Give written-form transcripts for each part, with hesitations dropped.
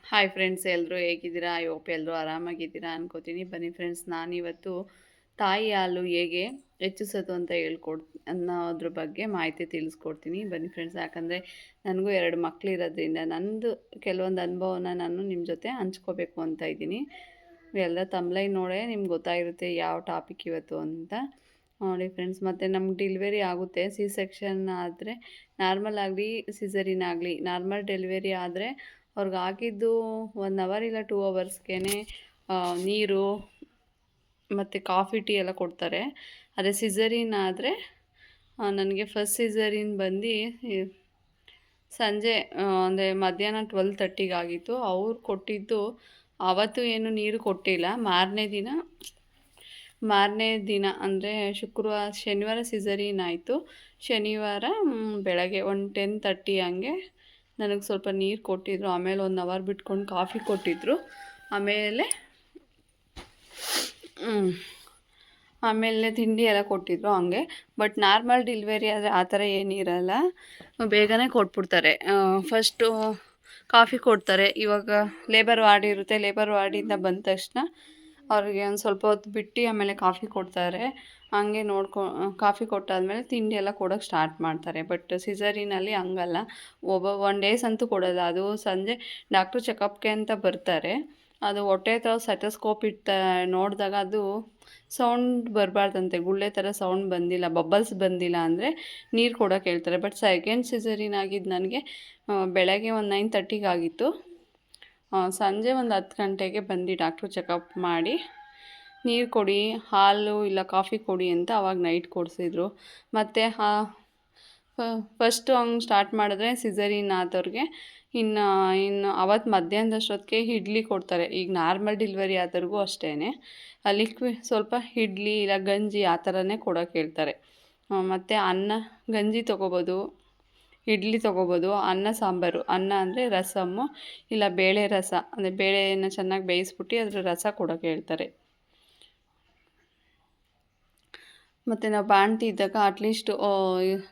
Hi friends, ಎಲ್ಲರೂ ಹೇಗಿದ್ದೀರಾ? I hope ಎಲ್ಲರೂ ಆರಾಮಾಗಿದ್ದೀರಾ ಅನ್ಕೋತೀನಿ. ಬನ್ನಿ ಫ್ರೆಂಡ್ಸ್, ನಾನಿವತ್ತು ತಾಯಿ ಹಾಲು ಹೇಗೆ ಹೆಚ್ಚಿಸೋದು ಅಂತ ಅನ್ನೋದ್ರ ಬಗ್ಗೆ ಮಾಹಿತಿ ತಿಳಿಸ್ಕೊಡ್ತೀನಿ. ಬನ್ನಿ ಫ್ರೆಂಡ್ಸ್, ಯಾಕಂದರೆ ನನಗೂ 2 ಮಕ್ಕಳಿರೋದ್ರಿಂದ ನಂದು ಕೆಲವೊಂದು ಅನುಭವನ ನಾನು ನಿಮ್ಮ ಜೊತೆ ಹಂಚ್ಕೋಬೇಕು ಅಂತ ಇದ್ದೀನಿ. ಎಲ್ಲ ತಮ್ಲೈ ನೋಡೇ ನಿಮ್ಗೆ ಗೊತ್ತಾಗಿರುತ್ತೆ ಯಾವ ಟಾಪಿಕ್ ಇವತ್ತು ಅಂತ. ನೋಡಿ ಫ್ರೆಂಡ್ಸ್, ಮತ್ತು ನಮ್ಗೆ ಡೆಲಿವರಿ ಆಗುತ್ತೆ. ಸಿ ಸೆಕ್ಷನ್ ಆದರೆ ನಾರ್ಮಲ್ ಆಗಲಿ, ಸಿಸರಿನ್ ಆಗಲಿ, ನಾರ್ಮಲ್ ಡೆಲಿವರಿ ಆದರೆ ಅವ್ರಿಗೆ ಆಗಿದ್ದು 1 ಅವರ್ ಇಲ್ಲ 2 ಅವರ್ಸ್ಗೆ ನೀರು ಮತ್ತು ಕಾಫಿ ಟೀ ಎಲ್ಲ ಕೊಡ್ತಾರೆ. ಅದೇ ಸಿಸರಿನ್ ಆದರೆ ನನಗೆ ಫಸ್ಟ್ ಸಿಸರಿನ್ ಬಂದು ಸಂಜೆ ಅಂದರೆ ಮಧ್ಯಾಹ್ನ 12:30ಗೆ ಆಗಿತ್ತು. ಅವ್ರು ಕೊಟ್ಟಿದ್ದು ಆವತ್ತು ಏನು ನೀರು ಕೊಟ್ಟಿಲ್ಲ. ಮಾರನೇ ದಿನ ಅಂದರೆ ಶನಿವಾರ ಸಿಸರಿನ್ ಆಯಿತು. ಶನಿವಾರ ಬೆಳಗ್ಗೆ 10:30 ಹಂಗೆ ನನಗೆ ಸ್ವಲ್ಪ ನೀರು ಕೊಟ್ಟಿದ್ರು. ಆಮೇಲೆ 1 ಅವರ್ ಬಿಟ್ಕೊಂಡು ಕಾಫಿ ಕೊಟ್ಟಿದ್ದರು. ಆಮೇಲೆ ತಿಂಡಿ ಎಲ್ಲ ಕೊಟ್ಟಿದ್ರು ಹಂಗೆ. ಬಟ್ ನಾರ್ಮಲ್ ಡೆಲಿವರಿ ಆದರೆ ಆ ಥರ ಏನಿರಲ್ಲ, ಬೇಗನೆ ಕೊಟ್ಬಿಡ್ತಾರೆ. ಫಸ್ಟು ಕಾಫಿ ಕೊಡ್ತಾರೆ. ಇವಾಗ ಲೇಬರ್ ವಾರ್ಡ್ ಇರುತ್ತೆ, ಲೇಬರ್ ವಾರ್ಡಿಂದ ಬಂದ ತಕ್ಷಣ ಅವ್ರಿಗೆ ಒಂದು ಸ್ವಲ್ಪ ಹೊತ್ತು ಬಿಟ್ಟು ಆಮೇಲೆ ಕಾಫಿ ಕೊಡ್ತಾರೆ. ಹಂಗೆ ಕಾಫಿ ಕೊಟ್ಟಾದಮೇಲೆ ತಿಂಡಿ ಎಲ್ಲ ಕೊಡೋಕ್ಕೆ ಸ್ಟಾರ್ಟ್ ಮಾಡ್ತಾರೆ. ಬಟ್ ಸಿಸರಿನಲ್ಲಿ ಹಂಗಲ್ಲ, 1 ಡೇಸ್ ಅಂತೂ ಕೊಡೋಲ್ಲ. ಅದು ಸಂಜೆ ಡಾಕ್ಟ್ರು ಚೆಕಪ್ಗೆ ಅಂತ ಬರ್ತಾರೆ. ಅದು ಹೊಟ್ಟೆ ಹತ್ರ ಸೆಟಸ್ಕೋಪ್ ನೋಡಿದಾಗ ಅದು ಸೌಂಡ್ ಬರಬಾರ್ದಂತೆ. ಗುಳ್ಳೆ ಥರ ಸೌಂಡ್ ಬಂದಿಲ್ಲ, ಬಬಲ್ಸ್ ಬಂದಿಲ್ಲ ಅಂದರೆ ನೀರು ಕೊಡೋಕೆ ಹೇಳ್ತಾರೆ. ಬಟ್ ಸೆಕೆಂಡ್ ಸಿಸರಿನ್ ಆಗಿದ್ದು ನನಗೆ ಬೆಳಗ್ಗೆ ಒಂದು 9:30ಗೆ ಆಗಿತ್ತು. ಸಂಜೆ ಒಂದು 10 ಗಂಟೆಗೆ ಬಂದು ಡಾಕ್ಟ್ರು ಚೆಕಪ್ ಮಾಡಿ ನೀರು ಕೊಡಿ, ಹಾಲು ಇಲ್ಲ ಕಾಫಿ ಕೊಡಿ ಅಂತ ಅವಾಗ ನೈಟ್ ಕೊಡಿಸಿದ್ರು. ಮತ್ತು ಫಸ್ಟು ಹಂಗೆ ಸ್ಟಾರ್ಟ್ ಮಾಡಿದ್ರೆ ಸಿಸರಿನ್ ಆದವ್ರಿಗೆ ಇನ್ನು ಅವತ್ತು ಮಧ್ಯಾಹ್ನದಷ್ಟೊತ್ತಿಗೆ ಇಡ್ಲಿ ಕೊಡ್ತಾರೆ. ಈಗ ನಾರ್ಮಲ್ ಡೆಲಿವರಿ ಆದವ್ರಿಗೂ ಅಷ್ಟೇ, ಸ್ವಲ್ಪ ಇಡ್ಲಿ ಇಲ್ಲ ಗಂಜಿ ಆ ಥರನೇ ಕೊಡೋಕೆ ಹೇಳ್ತಾರೆ. ಮತ್ತು ಗಂಜಿ ತೊಗೋಬೋದು, ಇಡ್ಲಿ ತೊಗೋಬೋದು, ಅನ್ನ ಸಾಂಬಾರು. ಅನ್ನ ಅಂದರೆ ರಸಮ್ಮು ಇಲ್ಲ ಬೇಳೆ ರಸ, ಅಂದರೆ ಬೇಳೆಯನ್ನು ಚೆನ್ನಾಗಿ ಬೇಯಿಸ್ಬಿಟ್ಟು ಅದ್ರ ರಸ ಕೊಡೋಕೆ ಹೇಳ್ತಾರೆ. ಮತ್ತು ನಾವು ಬಾಣ್ತಿ ಇದ್ದಾಗ ಅಟ್ಲೀಸ್ಟ್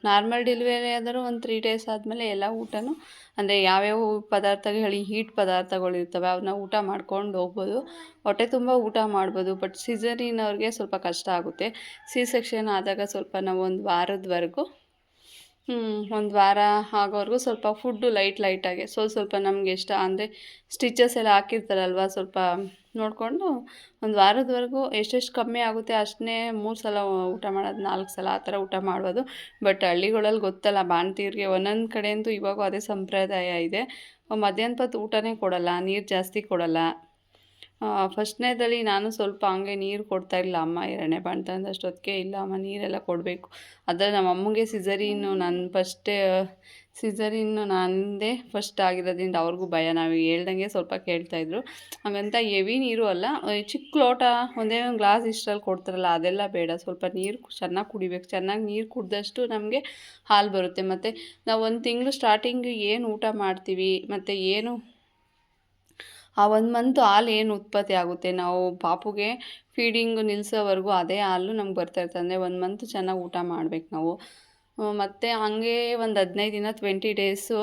ನಾರ್ಮಲ್ ಡೆಲಿವರಿ ಆದರೂ ಒಂದು 3 ಡೇಸ್ ಆದಮೇಲೆ ಎಲ್ಲ ಊಟನೂ ಅಂದರೆ ಯಾವ್ಯಾವ ಹೀಟ್ ಪದಾರ್ಥಗಳು ಇರ್ತವೆ ಅವನ್ನ ಊಟ ಮಾಡ್ಕೊಂಡು ಹೋಗ್ಬೋದು. ಹೊಟ್ಟೆ ತುಂಬ ಊಟ ಮಾಡ್ಬೋದು. ಬಟ್ ಸಿಸರಿನ್ ಅವ್ರಿಗೆ ಸ್ವಲ್ಪ ಕಷ್ಟ ಆಗುತ್ತೆ. ಸಿ ಸೆಕ್ಷನ್ ಆದಾಗ ಸ್ವಲ್ಪ ನಾವು 1 ವಾರದವರೆಗೂ 1 ವಾರ ಆಗೋವರೆಗೂ ಸ್ವಲ್ಪ ಫುಡ್ಡು ಲೈಟಾಗಿ ಸ್ವಲ್ಪ ನಮಗೆ ಅಂದರೆ ಸ್ಟಿಚಸ್ ಎಲ್ಲ ಹಾಕಿರ್ತಾರಲ್ವ, ಸ್ವಲ್ಪ ನೋಡಿಕೊಂಡು 1 ವಾರದವರೆಗೂ ಎಷ್ಟೆಷ್ಟು ಕಮ್ಮಿ ಆಗುತ್ತೆ ಅಷ್ಟನ್ನೇ 3 ಸಲ ಊಟ ಮಾಡೋದು, 4 ಸಲ ಆ ಥರ ಊಟ ಮಾಡ್ಬೋದು. ಬಟ್ ಹಳ್ಳಿಗಳಲ್ಲಿ ಗೊತ್ತಲ್ಲ, ಬಾಣ್ತಿಯವ್ರಿಗೆ ಒಂದೊಂದು ಕಡೆ ಅಂತೂ ಇವಾಗೂ ಅದೇ ಸಂಪ್ರದಾಯ ಇದೆ. ಮಧ್ಯಾಹ್ನದ ಹೊತ್ತು ಊಟನೇ ಕೊಡೋಲ್ಲ, ನೀರು ಜಾಸ್ತಿ ಕೊಡೋಲ್ಲ. ಫಸ್ಟ್ನೇದಲ್ಲಿ ನಾನು ಸ್ವಲ್ಪ ಹಂಗೆ ನೀರು ಕೊಡ್ತಾಯಿಲ್ಲ. ಅಮ್ಮ 2ನೇ ಬಾಣ್ತನದಷ್ಟೊತ್ತಿಗೆ ಇಲ್ಲ ಅಮ್ಮ ನೀರೆಲ್ಲ ಕೊಡಬೇಕು. ಆದರೆ ನಮ್ಮ ಅಮ್ಮಂಗೆ ಸಿಸರಿನ್ನು ನಂದೇ ಫಸ್ಟ್ ಆಗಿರೋದ್ರಿಂದ ಅವ್ರಿಗೂ ಭಯ. ನಾವು ಹೇಳ್ದಂಗೆ ಸ್ವಲ್ಪ ಕೇಳ್ತಾಯಿದ್ರು. ಹಾಗಂತ ಹೆವಿ ನೀರು ಅಲ್ಲ, ಚಿಕ್ಕ ಲೋಟ ಒಂದೇ ಒಂದು ಗ್ಲಾಸ್ ಇಷ್ಟರಲ್ಲಿ ಕೊಡ್ತಾರಲ್ಲ ಅದೆಲ್ಲ ಬೇಡ. ಸ್ವಲ್ಪ ನೀರು ಚೆನ್ನಾಗಿ ಕುಡಿಬೇಕು. ಚೆನ್ನಾಗಿ ನೀರು ಕುಡಿದಷ್ಟು ನಮಗೆ ಹಾಲು ಬರುತ್ತೆ. ಮತ್ತು ನಾವು 1 ತಿಂಗಳು ಸ್ಟಾರ್ಟಿಂಗ್ ಏನು ಊಟ ಮಾಡ್ತೀವಿ ಮತ್ತು ಆ 1 ಮಂತ್ ಹಾಲು ಏನು ಉತ್ಪತ್ತಿ ಆಗುತ್ತೆ, ನಾವು ಪಾಪುಗೆ ಫೀಡಿಂಗ್ ನಿಲ್ಲಿಸೋವರೆಗೂ ಅದೇ ಹಾಲು ನಮ್ಗೆ ಬರ್ತಾಯಿರ್ತದೆ. ಅಂದರೆ 1 ಮಂತ್ ಚೆನ್ನಾಗಿ ಊಟ ಮಾಡಬೇಕು ನಾವು. ಮತ್ತು ಹಂಗೆ ಒಂದು 15 ದಿನ 20 ಡೇಸು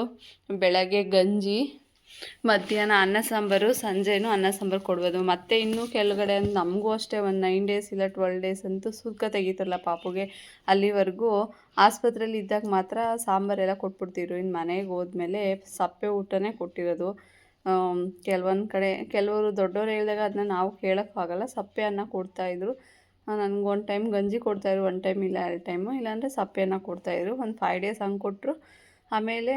ಬೆಳಗ್ಗೆ ಗಂಜಿ, ಮಧ್ಯಾಹ್ನ ಅನ್ನ ಸಾಂಬಾರು, ಸಂಜೆನೂ ಅನ್ನ ಸಾಂಬಾರು ಕೊಡ್ಬೋದು. ಮತ್ತು ಇನ್ನೂ ಕೆಳಗಡೆ ನಮಗೂ ಅಷ್ಟೇ ಒಂದು 9 ಡೇಸ್ ಇಲ್ಲ 12 ಡೇಸ್ ಅಂತೂ ಸುಕ್ಕ ತೆಗಿತಾರಲ್ಲ ಪಾಪುಗೆ, ಅಲ್ಲಿವರೆಗೂ ಆಸ್ಪತ್ರೆಯಲ್ಲಿ ಇದ್ದಾಗ ಮಾತ್ರ ಸಾಂಬಾರೆಲ್ಲ ಕೊಟ್ಬಿಡ್ತಿದ್ರು. ಇನ್ನು ಮನೆಗೆ ಹೋದ್ಮೇಲೆ ಸಪ್ಪೆ ಊಟನೇ ಕೊಟ್ಟಿರೋದು. ಕೆಲವೊಂದು ಕಡೆ ಕೆಲವರು ದೊಡ್ಡವ್ರು ಹೇಳಿದಾಗ ಅದನ್ನ ನಾವು ಕೇಳೋಕ್ಕಾಗಲ್ಲ, ಸಪ್ಪೆ ಅನ್ನ ಕೊಡ್ತಾಯಿದ್ರು. ನನಗೆ 1 ಟೈಮ್ ಗಂಜಿ ಕೊಡ್ತಾಯಿದ್ರು, 1 ಟೈಮ್ ಇಲ್ಲ 2 ಟೈಮು, ಇಲ್ಲಾಂದರೆ ಸಪ್ಪೆ ಅನ್ನ ಕೊಡ್ತಾಯಿದ್ರು. ಒಂದು 5 ಡೇಸ್ ಹಂಗೆ ಕೊಟ್ಟರು. ಆಮೇಲೆ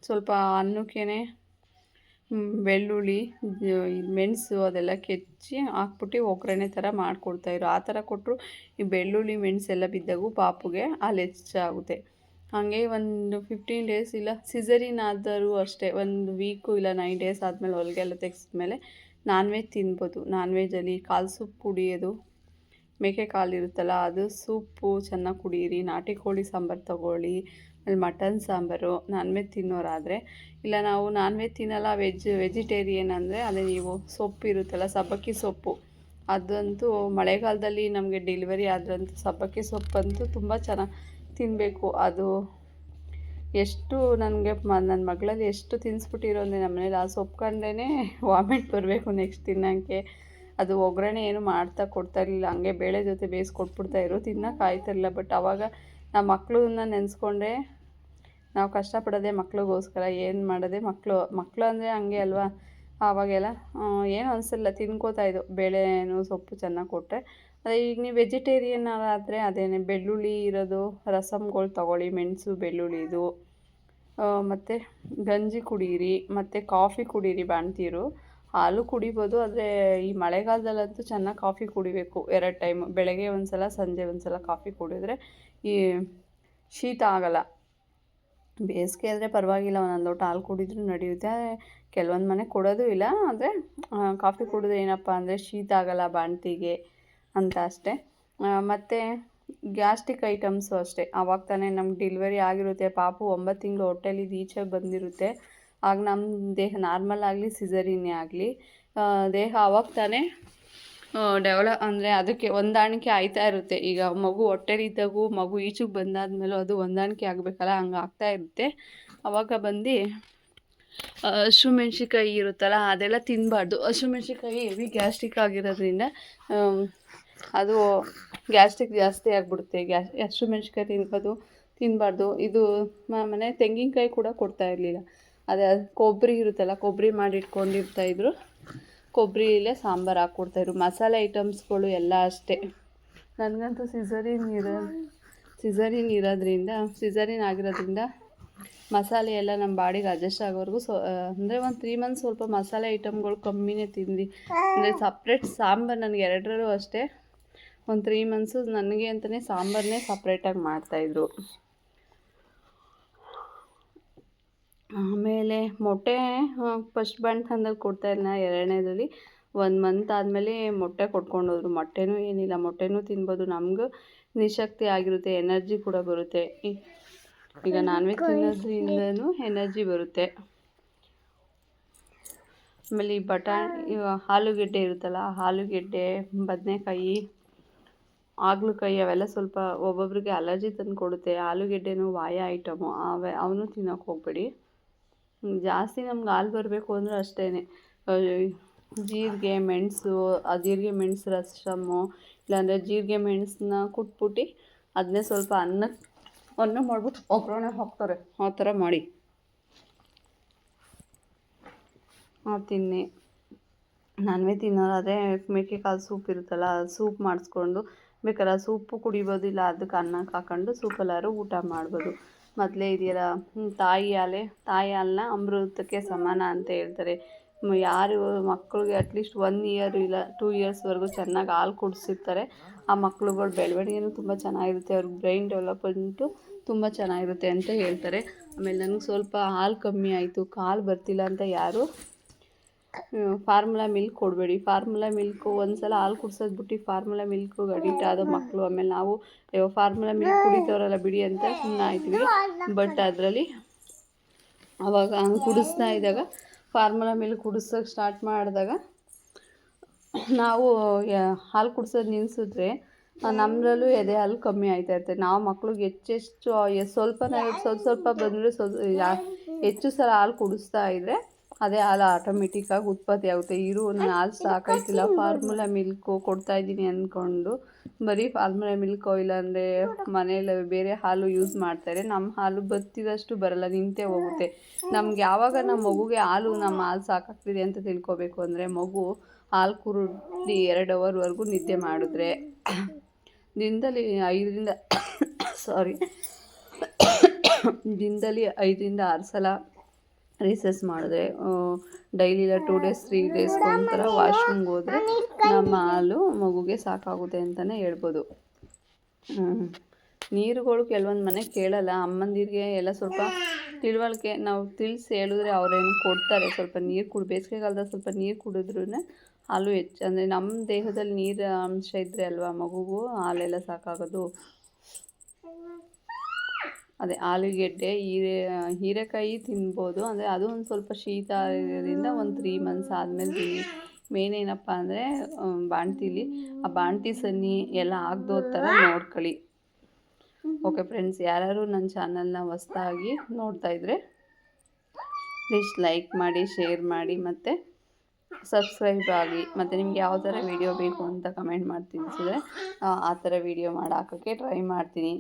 ಸ್ವಲ್ಪ ಅನ್ನಕ್ಕೇ ಬೆಳ್ಳುಳ್ಳಿ, ಮೆಣಸು ಅದೆಲ್ಲ ಕೆಚ್ಚಿ ಹಾಕ್ಬಿಟ್ಟು ಒಗ್ಗರಣೆ ಥರ ಮಾಡಿಕೊಡ್ತಾಯಿದ್ರು. ಆ ಥರ ಕೊಟ್ಟರು. ಈ ಬೆಳ್ಳುಳ್ಳಿ ಮೆಣಸೆಲ್ಲ ಬಿದ್ದಾಗೂ ಪಾಪುಗೆ ಹಾಲು ಹೆಚ್ಚಾಗುತ್ತೆ. ಹಾಗೆ ಒಂದು 15 ಡೇಸ್ ಇಲ್ಲ ಸಿಸರಿನ್ ಆದರೂ ಅಷ್ಟೇ 1 ವೀಕು ಇಲ್ಲ 9 ಡೇಸ್ ಆದಮೇಲೆ ಹೊಲಿಗೆಲ್ಲ ತೆಗೆಸಿದ್ಮೇಲೆ ನಾನ್ ವೆಜ್ ತಿನ್ಬೋದು. ನಾನ್ ವೆಜ್ಜಲ್ಲಿ ಕಾಲು ಸೂಪ್ ಕುಡಿಯೋದು, ಮೇಕೆ ಕಾಲು ಇರುತ್ತಲ್ಲ ಅದು ಸೂಪು ಚೆನ್ನಾಗಿ ಕುಡೀರಿ. ನಾಟಿ ಕೋಳಿ ಸಾಂಬಾರು ತೊಗೊಳ್ಳಿ, ಆಮೇಲೆ ಮಟನ್ ಸಾಂಬಾರು. ನಾನ್ ವೆಜ್ ತಿನ್ನೋರಾದರೆ, ಇಲ್ಲ ನಾವು ನಾನ್ ವೆಜ್ ತಿನ್ನಲ್ಲ ವೆಜಿಟೇರಿಯನ್ ಅಂದರೆ ಅದೇ ನೀವು ಸೊಪ್ಪು ಇರುತ್ತಲ್ಲ, ಸಬ್ಬಕ್ಕಿ ಸೊಪ್ಪು, ಅದಂತೂ ಮಳೆಗಾಲದಲ್ಲಿ ನಮಗೆ ಡೆಲಿವರಿ ಆದ್ರಂತೂ ಸಬ್ಬಕ್ಕಿ ಸೊಪ್ಪಂತೂ ತುಂಬ ಚೆನ್ನಾಗಿ ತಿನ್ನಬೇಕು. ಅದು ಎಷ್ಟು ನನಗೆ ನನ್ನ ಮಗಳಲ್ಲಿ ಎಷ್ಟು ತಿನ್ನಿಸ್ಬಿಟ್ಟಿರೋ ಅಂದರೆ ನಮ್ಮ ಮನೇಲಿ ಆ ಸೊಪ್ಪು ಕಂಡ್ರೇ ವಾಮಿಟ್ ಬರಬೇಕು ನೆಕ್ಸ್ಟ್ ತಿನ್ನೋಕ್ಕೆ. ಅದು ಒಗ್ಗರಣೆ ಏನು ಮಾಡ್ತಾ ಕೊಡ್ತಾಯಿರಲಿಲ್ಲ, ಹಂಗೆ ಬೇಳೆ ಜೊತೆ ಬೇಯಿಸ್ಕೊಟ್ಬಿಡ್ತಾಯಿದ್ರು, ತಿನ್ನೋಕೆ ಆಯ್ತಿರಲಿಲ್ಲ. ಬಟ್ ಆವಾಗ ನಮ್ಮ ಮಕ್ಕಳನ್ನ ನೆನೆಸ್ಕೊಂಡ್ರೆ ನಾವು ಕಷ್ಟಪಡೋದೇ ಮಕ್ಳಿಗೋಸ್ಕರ, ಏನು ಮಾಡೋದೆ ಮಕ್ಕಳು ಅಂದರೆ ಹಂಗೆ ಅಲ್ವಾ. ಆವಾಗೆಲ್ಲ ಏನೂ ಅನಿಸಲ್ಲ, ತಿನ್ಕೋತಾಯಿದ್ದು ಬೇಳೆನೂ ಸೊಪ್ಪು ಚೆನ್ನಾಗಿ ಕೊಟ್ಟರೆ. ಅದೇ ಈಗ ನೀವು ವೆಜಿಟೇರಿಯನ್ ಆದರೆ ಅದೇನೆ ಬೆಳ್ಳುಳ್ಳಿ ಇರೋದು ರಸಮ್ಗಳು ತೊಗೊಳ್ಳಿ, ಮೆಣಸು ಬೆಳ್ಳುಳ್ಳಿದು, ಮತ್ತು ಗಂಜಿ ಕುಡೀರಿ, ಮತ್ತು ಕಾಫಿ ಕುಡೀರಿ. ಬಾಣ್ತೀರು ಹಾಲು ಕುಡಿಬೋದು, ಆದರೆ ಈ ಮಳೆಗಾಲದಲ್ಲಂತೂ ಚೆನ್ನಾಗಿ ಕಾಫಿ ಕುಡಿಬೇಕು 2 ಟೈಮ್, ಬೆಳಗ್ಗೆ ಒಂದು ಸಲ ಸಂಜೆ ಒಂದು ಸಲ ಕಾಫಿ ಕುಡಿದ್ರೆ ಈ ಶೀತ ಆಗೋಲ್ಲ. ಬೇಸಿಗೆ ಆದರೆ ಪರವಾಗಿಲ್ಲ, ಒಂದೊಂದು ಲೋಟ ಹಾಲು ಕುಡಿದ್ರೂ ನಡೆಯುತ್ತೆ. ಕೆಲವೊಂದು ಮನೆ ಕೊಡೋದು ಇಲ್ಲ, ಆದರೆ ಕಾಫಿ ಕುಡಿದ್ರೆ ಏನಪ್ಪ ಅಂದರೆ ಶೀತ ಆಗೋಲ್ಲ ಬಾಣ್ತಿಗೆ ಅಂತ ಅಷ್ಟೇ. ಮತ್ತು ಗ್ಯಾಸ್ಟ್ರಿಕ್ ಐಟಮ್ಸು ಅಷ್ಟೇ, ಆವಾಗ ತಾನೇ ನಮ್ಗೆ ಡೆಲಿವರಿ ಆಗಿರುತ್ತೆ, ಪಾಪು 9 ತಿಂಗಳು ಹೊಟ್ಟೆಲಿದ್ದು ಈಚೆಗೆ ಬಂದಿರುತ್ತೆ. ಆಗ ನಮ್ಮ ದೇಹ ನಾರ್ಮಲ್ ಆಗಲಿ ಸಿಸೇರಿಯನ್ನೇ ಆಗಲಿ ದೇಹ ಆವಾಗ ತಾನೇ ಅಂದರೆ ಅದಕ್ಕೆ ಹೊಂದಾಣಿಕೆ ಆಯ್ತಾ ಇರುತ್ತೆ. ಈಗ ಮಗು ಹೊಟ್ಟೆಲಿದ್ದಾಗೂ ಮಗು ಈಚೆಗೆ ಬಂದಾದ್ಮೇಲೂ ಅದು ಹೊಂದಾಣಿಕೆ ಆಗಬೇಕಲ್ಲ, ಹಂಗೆ ಆಗ್ತಾ ಇರುತ್ತೆ. ಆವಾಗ ಬಂದು ಹಸಿಮೆಣ್ಸಿಕಾಯಿ ಇರುತ್ತಲ್ಲ ಅದೆಲ್ಲ ತಿನ್ನಬಾರ್ದು. ಹಸಿಮೆಣ್ಸಿಕಾಯಿ ಹೆವಿ ಗ್ಯಾಸ್ಟ್ರಿಕ್ ಆಗಿರೋದ್ರಿಂದ ಅದು ಗ್ಯಾಸ್ಟ್ರಿಕ್ ಜಾಸ್ತಿ ಆಗಿಬಿಡುತ್ತೆ. ಹಸಿಮೆಣ್ಸಿಕಾಯಿ ತಿನ್ನಬಾರ್ದು. ಇದು ಮನೆ ತೆಂಗಿನಕಾಯಿ ಕೂಡ ಕೊಡ್ತಾ ಇರಲಿಲ್ಲ. ಅದೇ ಕೊಬ್ಬರಿ ಇರುತ್ತಲ್ಲ, ಕೊಬ್ಬರಿ ಮಾಡಿಟ್ಕೊಂಡಿರ್ತಾಯಿದ್ರು, ಕೊಬ್ಬರಿಲೇ ಸಾಂಬಾರು ಹಾಕ್ಕೊಡ್ತಾಯಿದ್ರು. ಮಸಾಲೆ ಐಟಮ್ಸ್ಗಳು ಎಲ್ಲ ಅಷ್ಟೇ. ನನಗಂತೂ ಸಿಸೇರಿಯನ್ ಆಗಿರೋದ್ರಿಂದ ಮಸಾಲೆ ಎಲ್ಲ ನಮ್ಮ ಬಾಡಿಗೆ ಅಡ್ಜಸ್ಟ್ ಆಗೋವರೆಗೂ ಅಂದರೆ ಒಂದು 3 ಮಂತ್ಸ್ ಸ್ವಲ್ಪ ಮಸಾಲೆ ಐಟಮ್ಗಳು ಕಮ್ಮಿನೇ ತಿಂದು, ಅಂದರೆ ಸಪ್ರೇಟ್ ಸಾಂಬಾರು ನನಗೆ 2ರಲ್ಲೂ ಅಷ್ಟೇ ಒಂದು 3 ಮಂತ್ಸು ನನಗೆ ಅಂತಲೇ ಸಾಂಬಾರನ್ನೇ ಸಪ್ರೇಟಾಗಿ ಮಾಡ್ತಾಯಿದ್ರು. ಆಮೇಲೆ ಮೊಟ್ಟೆ ಫಸ್ಟ್ ಬಾಣ್ತನದಲ್ಲಿ ಕೊಡ್ತಾಯಿಲ್ಲ, 2ನೇದಲ್ಲಿ 1 ಮಂತ್ ಆದಮೇಲೆ ಮೊಟ್ಟೆ ಕೊಟ್ಕೊಂಡೋದ್ರು. ಮೊಟ್ಟೆನೂ ಏನಿಲ್ಲ, ಮೊಟ್ಟೆನೂ ತಿನ್ಬೋದು, ನಮಗೂ ನಿಶಕ್ತಿ ಆಗಿರುತ್ತೆ, ಎನರ್ಜಿ ಕೂಡ ಬರುತ್ತೆ. ಈಗ ನಾನ್ ವೆಜ್ ತಿನ್ನೋದ್ರಿಂದನೂ ಎನರ್ಜಿ ಬರುತ್ತೆ. ಆಮೇಲೆ ಈ ಆಲೂಗೆಡ್ಡೆ ಇರುತ್ತಲ್ಲ, ಆಲೂಗೆಡ್ಡೆ, ಬದನೆಕಾಯಿ, ಹಾಗಲಕಾಯಿ ಅವೆಲ್ಲ ಸ್ವಲ್ಪ ಒಬ್ಬೊಬ್ರಿಗೆ ಅಲರ್ಜಿ ತಂದು ಕೊಡುತ್ತೆ. ಆಲೂಗೆಡ್ಡೆನೂ ವಾಯ ಐಟಮು, ಅವನು ತಿನ್ನೋಕೆ ಹೋಗಬೇಡಿ. ಜಾಸ್ತಿ ನಮ್ಗೆ ಹಾಲು ಬರಬೇಕು ಅಂದರೆ ಅಷ್ಟೇ, ಜೀರಿಗೆ ಮೆಣಸು, ಜೀರಿಗೆ ಮೆಣಸು ರಸಮ್ಮು, ಇಲ್ಲಾಂದರೆ ಜೀರಿಗೆ ಮೆಣಸನ್ನ ಕುಟ್ಬಿಟ್ಟು ಅದನ್ನೇ ಸ್ವಲ್ಪ ಅನ್ನ ಮಾಡ್ಬಿಟ್ಟು ಒಗ್ಗರಣೆ ಹಾಕ್ತಾರೆ, ಆ ಥರ ಮಾಡಿ ತಿನ್ನಿ. ನಾನ್ ವೆಜ್ ತಿನ್ನೋರಾದರೆ ಮೇಕೆ ಕಾಲು ಸೂಪ್ ಇರುತ್ತಲ್ಲ, ಸೂಪ್ ಮಾಡಿಸ್ಕೊಂಡು ಬೇಕಾದ್ರೆ ಸೂಪು ಕುಡಿಬೋದು, ಇಲ್ಲ ಅದಕ್ಕೆ ಅನ್ನಕ್ಕೆ ಹಾಕೊಂಡು ಸೂಪಲ್ಲಾದ್ರು ಊಟ ಮಾಡ್ಬೋದು. ಮೊದಲೇ ಇದೆಯಲ್ಲ, ತಾಯಿ ಹಾಲನ್ನ ಅಮೃತಕ್ಕೆ ಸಮಾನ ಅಂತ ಹೇಳ್ತಾರೆ. ಯಾರು ಮಕ್ಕಳಿಗೆ ಅಟ್ಲೀಸ್ಟ್ 1 ಇಯರ್ ಇಲ್ಲ 2 ಇಯರ್ಸ್ವರೆಗೂ ಚೆನ್ನಾಗಿ ಹಾಲು ಕುಡಿಸಿರ್ತಾರೆ, ಆ ಮಕ್ಳುಗಳ ಬೆಳವಣಿಗೆನೂ ತುಂಬ ಚೆನ್ನಾಗಿರುತ್ತೆ, ಅವ್ರಿಗೆ ಬ್ರೈನ್ ಡೆವಲಪ್ಮೆಂಟು ತುಂಬ ಚೆನ್ನಾಗಿರುತ್ತೆ ಅಂತ ಹೇಳ್ತಾರೆ. ಆಮೇಲೆ ನನಗೆ ಸ್ವಲ್ಪ ಹಾಲು ಕಮ್ಮಿ ಆಯಿತು, ಕಾಲು ಬರ್ತಿಲ್ಲ ಅಂತ ಯಾರು ಫಾರ್ಮುಲಾ ಮಿಲ್ಕ್ ಕೊಡಬೇಡಿ. ಫಾರ್ಮುಲಾ ಮಿಲ್ಕು ಒಂದು ಸಲ ಹಾಲು ಕುಡ್ಸೋದು ಬಿಟ್ಟು ಫಾರ್ಮುಲಾ ಮಿಲ್ಕು ಅಡಿಕ್ಟ್ ಆದೋ ಮಕ್ಕಳು. ಆಮೇಲೆ ನಾವು ಫಾರ್ಮುಲಾ ಮಿಲ್ಕ್ ಕುಡಿತವ್ರಲ್ಲ ಬಿಡಿ ಅಂತ ಸುಮ್ಮನೆ ಆಯ್ತೀವಿ. ಬಟ್ ಅದರಲ್ಲಿ ಆವಾಗ ಹಂಗೆ ಕುಡಿಸ್ತಾ ಇದ್ದಾಗ, ಫಾರ್ಮುಲಾ ಮಿಲ್ಕ್ ಕುಡಿಸೋಕೆ ಸ್ಟಾರ್ಟ್ ಮಾಡಿದಾಗ ನಾವು ಹಾಲು ಕುಡ್ಸೋದು ನಿಲ್ಲಿಸಿದ್ರೆ ನಮ್ಮರಲ್ಲೂ ಎದೆ ಹಾಲು ಕಮ್ಮಿ ಆಯ್ತಾ ಇರ್ತದೆ. ನಾವು ಮಕ್ಳಿಗೆ ಸ್ವಲ್ಪ ಬಂದರೆ ಹೆಚ್ಚು ಸಲ ಹಾಲು ಕುಡಿಸ್ತಾ ಇದ್ದರೆ ಅದೇ ಹಾಲು ಆಟೋಮೆಟಿಕ್ಕಾಗಿ ಉತ್ಪತ್ತಿ ಆಗುತ್ತೆ. ನಾನು ಹಾಲು ಸಾಕಾಯ್ತಿಲ್ಲ, ಫಾರ್ಮುಲಾ ಮಿಲ್ಕು ಕೊಡ್ತಾಯಿದ್ದೀನಿ ಅಂದ್ಕೊಂಡು ಬರೀ ಫಾರ್ಮುಲಾ ಮಿಲ್ಕೋ ಇಲ್ಲಾಂದರೆ ಮನೇಲಿ ಬೇರೆ ಹಾಲು ಯೂಸ್ ಮಾಡ್ತಾರೆ. ನಮ್ಮ ಹಾಲು ಬತ್ತಿದಷ್ಟು ಬರಲ್ಲ, ನಿಂತೇ ಹೋಗುತ್ತೆ. ನಮ್ಗೆ ಯಾವಾಗ ನಮ್ಮ ಮಗುಗೆ ನಮ್ಮ ಹಾಲು ಸಾಕಾಗ್ತಿದೆ ಅಂತ ತಿಳ್ಕೊಬೇಕು ಅಂದರೆ, ಮಗು ಹಾಲು ಕುಡಿದು 2 ಅವರ್ವರೆಗೂ ನಿದ್ದೆ ಮಾಡಿದ್ರೆ, ದಿನದಲ್ಲಿ 5ರಿಂದ 6 ಸಲ ರಿಸಸ್ ಮಾಡಿದ್ರೆ, ಡೈಲಿ ಇಲ್ಲ 2 ಡೇಸ್ 3 ಡೇಸ್ಗೆ ಒಂಥರ ವಾಶ್ರೂಮ್ಗೆ ಹೋದರೆ ನಮ್ಮ ಹಾಲು ಮಗುಗೆ ಸಾಕಾಗುತ್ತೆ ಅಂತಲೇ ಹೇಳ್ಬೋದು. ನೀರುಗಳು ಕೆಲವೊಂದು ಮನೆ ಕೇಳಲ್ಲ, ಅಮ್ಮಂದಿರಿಗೆ ಎಲ್ಲ ಸ್ವಲ್ಪ ತಿಳುವಳಿಕೆ ನಾವು ತಿಳಿಸಿ ಹೇಳಿದ್ರೆ ಅವರೇನು ಕೊಡ್ತಾರೆ. ಸ್ವಲ್ಪ ನೀರು ಬೇಸಿಗೆಗಾಲದಲ್ಲಿ ಸ್ವಲ್ಪ ನೀರು ಕುಡಿದ್ರೂ ಹಾಲು ಹೆಚ್ಚು, ಅಂದರೆ ನಮ್ಮ ದೇಹದಲ್ಲಿ ನೀರು ಅಂಶ ಇದ್ದರೆ ಅಲ್ವಾ ಮಗುಗೂ ಹಾಲೆಲ್ಲ ಸಾಕಾಗೋದು. ಅದೇ ಆಲೂಗೆಡ್ಡೆ, ಹೀರೆಕಾಯಿ ತಿನ್ಬೋದು, ಅಂದರೆ ಅದು ಒಂದು ಸ್ವಲ್ಪ ಶೀತ ಇರೋದ್ರಿಂದ ಒಂದು 3 ಮಂತ್ಸ್ ಆದಮೇಲೆ ತಿನ್ನಿ. ಮೇನ್ ಏನಪ್ಪ ಅಂದರೆ ಬಾಣ್ತಿಲಿ ಆ ಬಾಣ್ತಿ ಸನ್ನಿ ಎಲ್ಲ ಆಗದೋ ಥರ ನೋಡ್ಕೊಳ್ಳಿ. ಓಕೆ ಫ್ರೆಂಡ್ಸ್, ಯಾರು ನನ್ನ ಚಾನಲ್ನ ಹೊಸ್ದಾಗಿ ನೋಡ್ತಾ ಇದ್ದರೆ ಪ್ಲೀಸ್ ಲೈಕ್ ಮಾಡಿ, ಶೇರ್ ಮಾಡಿ ಮತ್ತು ಸಬ್ಸ್ಕ್ರೈಬ್ ಆಗಿ. ಮತ್ತು ನಿಮ್ಗೆ ಯಾವ ಥರ ವೀಡಿಯೋ ಬೇಕು ಅಂತ ಕಮೆಂಟ್ ಮಾಡಿ ತಿಳಿಸಿದ್ರೆ ಆ ಥರ ವೀಡಿಯೋ ಮಾಡಿ ಹಾಕೋಕ್ಕೆ ಟ್ರೈ ಮಾಡ್ತೀನಿ.